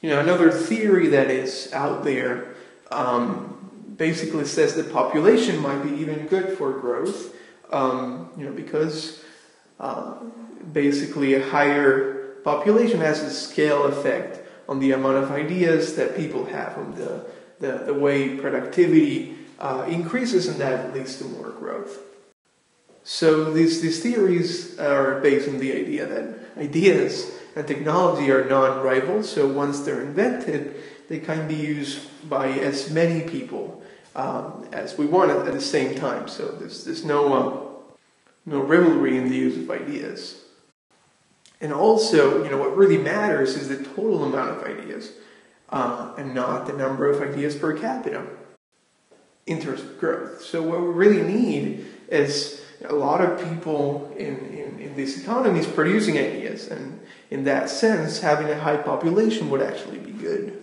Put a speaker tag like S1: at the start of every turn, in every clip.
S1: Another theory that is out there basically says that population might be even good for growth, because basically a higher population has a scale effect on the amount of ideas that people have, on the way productivity increases, and that leads to more growth. So these theories are based on the idea that ideas and technology are non-rival, so once they're invented, they can be used by as many people as we want at the same time. So there's no rivalry in the use of ideas. And also, what really matters is the total amount of ideas, and not the number of ideas per capita in terms of growth. So what we really need is a lot of people in these economies producing ideas, and in that sense, having a high population would actually be good.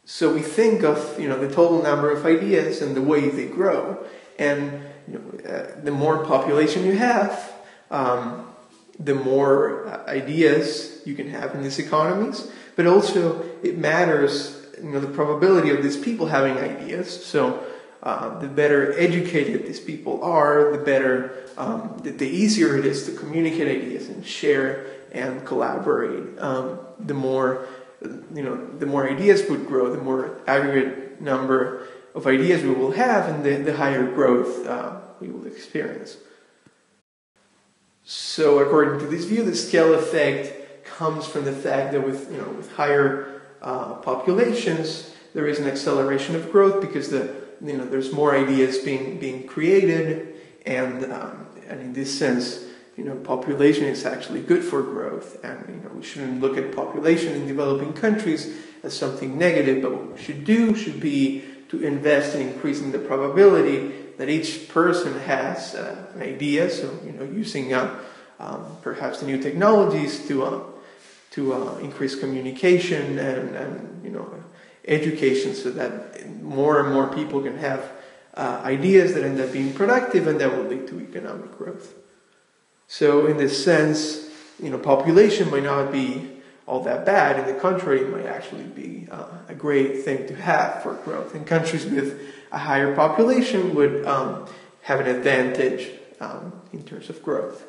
S1: So we think of the total number of ideas and the way they grow, and the more population you have, the more ideas you can have in these economies. But also it matters the probability of these people having ideas. So the better educated these people are, the better, the easier it is to communicate ideas and share and collaborate. The more ideas would grow, the more aggregate number of ideas we will have, and the higher growth we will experience. So according to this view, the scale effect comes from the fact that with higher populations, there is an acceleration of growth because there's more ideas being created, and in this sense, population is actually good for growth, and we shouldn't look at population in developing countries as something negative, but what we should be to invest in increasing the probability that each person has an idea. So using perhaps the new technologies to increase communication and education, so that more and more people can have ideas that end up being productive, and that will lead to economic growth. So in this sense, population might not be all that bad. In the contrary, it might actually be a great thing to have for growth. And countries with a higher population would have an advantage in terms of growth.